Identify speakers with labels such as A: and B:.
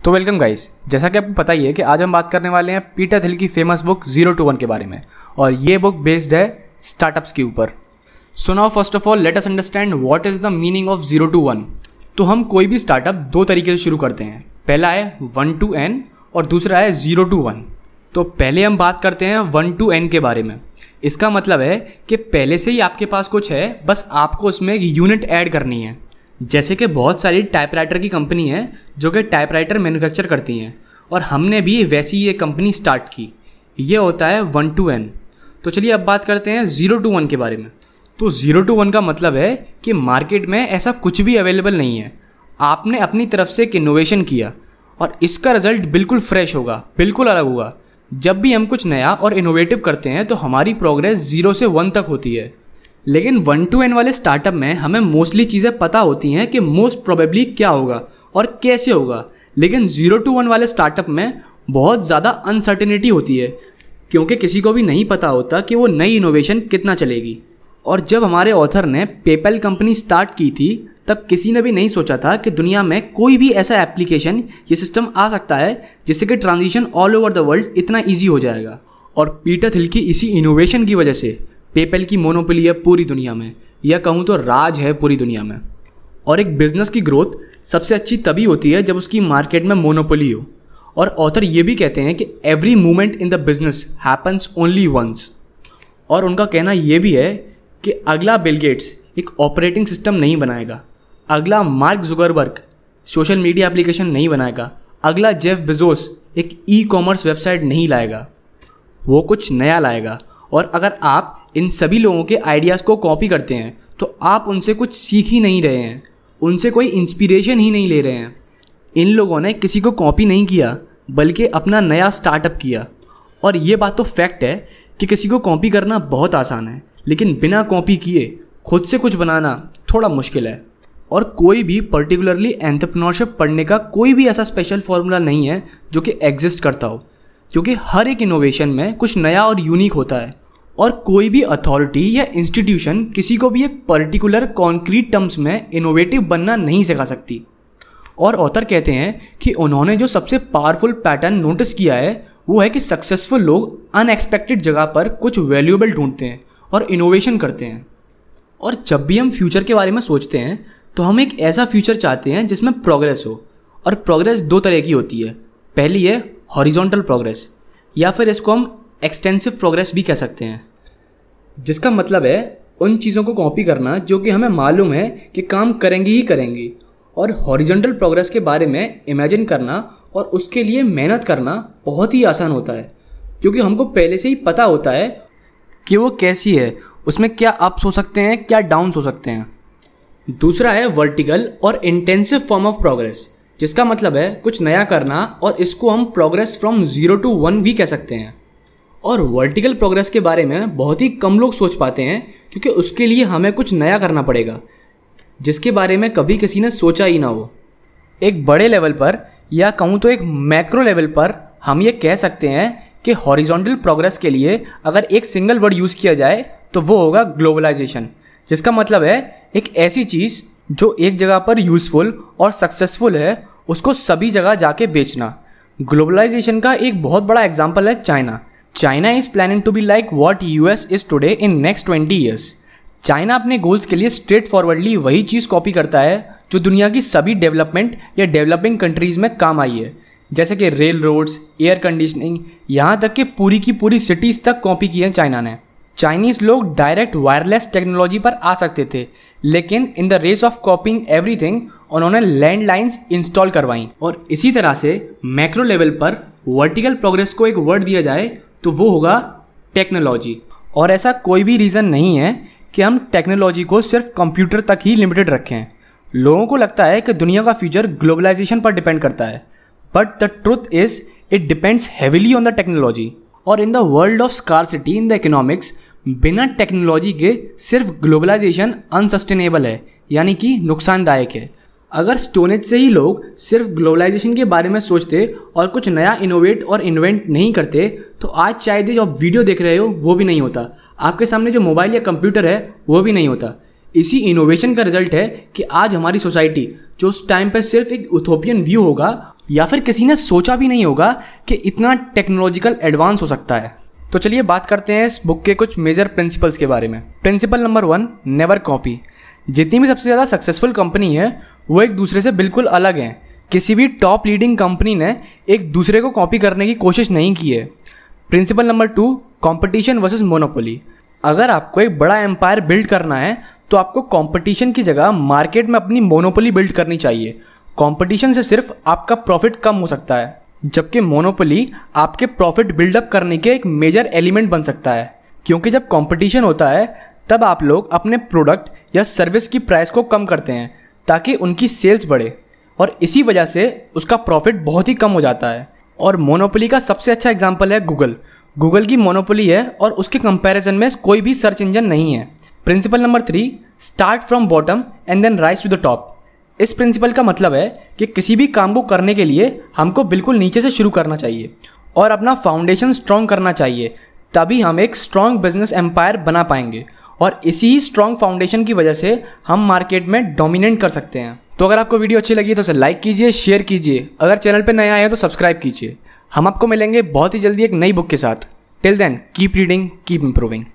A: तो welcome guys, जैसा कि आपको पता ही है कि आज हम बात करने वाले हैं पीटर थिल की फेमस बुक 0 to 1 के बारे में। और ये बुक बेस्ड है स्टार्टअप्स के ऊपर। So now first of all let us understand what is the meaning of 0 to 1। तो हम कोई भी स्टार्टअप दो तरीके से शुरू करते हैं, पहला है 1 to n और दूसरा है 0 to 1। तो पहले हम बात करते हैं 1 to n के बारे में। इसका मतलब है कि पहले से ही आपके पास कुछ है, बस आपको उसमें एक यूनिट ऐड करनी है। जैसे कि बहुत सारी टाइपराइटर की कंपनी है जो कि टाइपराइटर मैन्युफैक्चर करती हैं, और हमने भी वैसी ये कंपनी स्टार्ट की। ये होता है 1 to n। तो चलिए अब बात करते हैं 0 to 1 के बारे में। तो 0 to 1 का मतलब है कि मार्केट में ऐसा कुछ भी अवेलेबल नहीं है। आपने अपनी तरफ से एक इनोवेशन किया और इसका रिजल्ट बिल्कुल फ्रेश होगा, बिल्कुल अलग होगा। जब भी हम कुछ नया और इनोवेटिव करते हैं तो हमारी प्रोग्रेस 0 से 1 तक होती है। लेकिन 1 to n वाले स्टार्टअप में हमें मोस्टली चीज़ें पता होती हैं कि मोस्ट प्रोबेबली क्या होगा और कैसे होगा। लेकिन 0 to 1 वाले स्टार्टअप में बहुत ज़्यादा अनसर्टेनिटी होती है, क्योंकि किसी को भी नहीं पता होता कि वो नई इनोवेशन कितना चलेगी। और जब हमारे ऑथर ने पेपैल कंपनी स्टार्ट की थी तब किसी ने भी नहीं सोचा था कि दुनिया में कोई भी ऐसा एप्लीकेशन या सिस्टम आ सकता है जिससे कि transition all over the world इतना ईजी हो जाएगा। और पीटर थिल की इसी इनोवेशन की वजह से पेपैल की मोनोपोली है पूरी दुनिया में, या कहूँ तो राज है पूरी दुनिया में। और एक बिजनेस की ग्रोथ सबसे अच्छी तभी होती है जब उसकी मार्केट में मोनोपोली हो। और ऑथर ये भी कहते हैं कि every movement in the business happens only once. और उनका कहना ये भी है कि अगला बिल गेट्स एक ऑपरेटिंग सिस्टम नहीं बनाएगा, अगला Mark Zuckerberg social media application नहीं बनाएगा, अगला जेफ बेजोस एक ई कॉमर्स वेबसाइट नहीं लाएगा, वो कुछ नया लाएगा। और अगर आप इन सभी लोगों के आइडियाज़ को कॉपी करते हैं तो आप उनसे कुछ सीख ही नहीं रहे हैं, उनसे कोई इंस्पिरेशन ही नहीं ले रहे हैं। इन लोगों ने किसी को कॉपी नहीं किया बल्कि अपना नया स्टार्टअप किया। और ये बात तो फैक्ट है कि किसी को कॉपी करना बहुत आसान है, लेकिन बिना कॉपी किए खुद से कुछ बनाना थोड़ा मुश्किल है। और कोई भी पर्टिकुलरली एंटरप्रेन्योरशिप पढ़ने का कोई भी ऐसा स्पेशल फॉर्मूला नहीं है जो कि एग्जिस्ट करता हो, क्योंकि हर एक इनोवेशन में कुछ नया और यूनिक होता है। और कोई भी अथॉरिटी या इंस्टीट्यूशन किसी को भी एक पर्टिकुलर कॉन्क्रीट टर्म्स में इनोवेटिव बनना नहीं सिखा सकती। और ऑथर कहते हैं कि उन्होंने जो सबसे पावरफुल पैटर्न नोटिस किया है वो है कि सक्सेसफुल लोग अनएक्सपेक्टेड जगह पर कुछ वैल्यूएबल ढूंढते हैं और इनोवेशन करते हैं। और जब भी हम फ्यूचर के बारे में सोचते हैं तो हम एक ऐसा फ्यूचर चाहते हैं जिसमें प्रोग्रेस हो। और प्रोग्रेस दो तरह की होती है, पहली है हॉरिजॉन्टल प्रोग्रेस, या फिर इसको हम एक्सटेंसिव प्रोग्रेस भी कह सकते हैं, जिसका मतलब है उन चीज़ों को कॉपी करना जो कि हमें मालूम है कि काम करेंगी ही करेंगी। और हॉरिजॉन्टल प्रोग्रेस के बारे में इमेजिन करना और उसके लिए मेहनत करना बहुत ही आसान होता है, क्योंकि हमको पहले से ही पता होता है कि वो कैसी है, उसमें क्या अप्स हो सकते हैं, क्या डाउन्स हो सकते हैं। दूसरा है वर्टिकल और इंटेंसिव फॉर्म ऑफ प्रोग्रेस, जिसका मतलब है कुछ नया करना, और इसको हम प्रोग्रेस फ्रॉम 0 to 1 भी कह सकते हैं। और वर्टिकल प्रोग्रेस के बारे में बहुत ही कम लोग सोच पाते हैं, क्योंकि उसके लिए हमें कुछ नया करना पड़ेगा जिसके बारे में कभी किसी ने सोचा ही ना हो। एक बड़े लेवल पर, या कहूँ तो एक मैक्रो लेवल पर, हम ये कह सकते हैं कि हॉरिजॉन्टल प्रोग्रेस के लिए अगर एक सिंगल वर्ड यूज़ किया जाए तो वो होगा ग्लोबलाइजेशन, जिसका मतलब है एक ऐसी चीज़ जो एक जगह पर यूज़फुल और सक्सेसफुल है उसको सभी जगह जाके बेचना। ग्लोबलाइजेशन का एक बहुत बड़ा एग्जाम्पल है China. China is planning to be like what US is today in next 20 years. China अपने गोल्स के लिए स्ट्रेट फॉरवर्डली वही चीज़ कॉपी करता है जो दुनिया की सभी डेवलपमेंट या डेवलपिंग कंट्रीज़ में काम आई है, जैसे कि रेल रोड्स, एयर कंडीशनिंग, यहाँ तक कि पूरी की पूरी सिटीज़ तक कॉपी की है चाइना ने। चाइनीज़ लोग डायरेक्ट वायरलेस टेक्नोलॉजी पर आ सकते थे, लेकिन in the race of copying everything उन्होंने लैंडलाइंस इंस्टॉल करवाई। और इसी तरह से मैक्रो लेवल पर वर्टिकल प्रोग्रेस को एक वर्ड दिया जाए तो वो होगा टेक्नोलॉजी। और ऐसा कोई भी रीज़न नहीं है कि हम टेक्नोलॉजी को सिर्फ कंप्यूटर तक ही लिमिटेड रखें। लोगों को लगता है कि दुनिया का फ्यूचर ग्लोबलाइजेशन पर डिपेंड करता है, but the truth is it depends heavily on the technology. और in the world of scarcity in the economics, बिना टेक्नोलॉजी के सिर्फ ग्लोबलाइजेशन अनसस्टेनेबल है, यानी कि नुकसानदायक है। अगर स्टोनेज से ही लोग सिर्फ ग्लोबलाइजेशन के बारे में सोचते और कुछ नया इनोवेट और इन्वेंट नहीं करते तो आज शायद जो वीडियो देख रहे हो वो भी नहीं होता, आपके सामने जो मोबाइल या कंप्यूटर है वो भी नहीं होता। इसी इनोवेशन का रिजल्ट है कि आज हमारी सोसाइटी, जो उस टाइम पे सिर्फ एक यूटोपियन व्यू होगा या फिर किसी ने सोचा भी नहीं होगा कि इतना टेक्नोलॉजिकल एडवांस हो सकता है। तो चलिए बात करते हैं इस बुक के कुछ मेजर प्रिंसिपल्स के बारे में। Principle number 1, never copy. जितनी भी सबसे ज़्यादा सक्सेसफुल कंपनी है वो एक दूसरे से बिल्कुल अलग हैं। किसी भी टॉप लीडिंग कंपनी ने एक दूसरे को कॉपी करने की कोशिश नहीं की है। Principle number 2, competition versus monopoly. अगर आपको एक बड़ा एम्पायर बिल्ड करना है तो आपको कंपटीशन की जगह मार्केट में अपनी मोनोपोली बिल्ड करनी चाहिए। कंपटीशन से सिर्फ आपका प्रॉफिट कम हो सकता है, जबकि मोनोपोली आपके प्रॉफिट बिल्डअप करने के एक मेजर एलिमेंट बन सकता है। क्योंकि जब कंपटीशन होता है तब आप लोग अपने प्रोडक्ट या सर्विस की प्राइस को कम करते हैं ताकि उनकी सेल्स बढ़े, और इसी वजह से उसका प्रॉफिट बहुत ही कम हो जाता है। और मोनोपोली का सबसे अच्छा एग्जांपल है गूगल। गूगल की मोनोपोली है और उसके कंपैरिजन में कोई भी सर्च इंजन नहीं है। Principle number 3, start from bottom and then rise to the top. इस प्रिंसिपल का मतलब है कि किसी भी काम को करने के लिए हमको बिल्कुल नीचे से शुरू करना चाहिए और अपना फाउंडेशन स्ट्रॉन्ग करना चाहिए, तभी हम एक स्ट्रॉन्ग बिजनेस एम्पायर बना पाएंगे। और इसी ही स्ट्रॉन्ग फाउंडेशन की वजह से हम मार्केट में डोमिनेट कर सकते हैं। तो अगर आपको वीडियो अच्छी लगी तो उसे लाइक कीजिए, शेयर कीजिए। अगर चैनल पर नए आए हैं तो सब्सक्राइब कीजिए। हम आपको मिलेंगे बहुत ही जल्दी एक नई बुक के साथ। Till then keep reading, keep improving.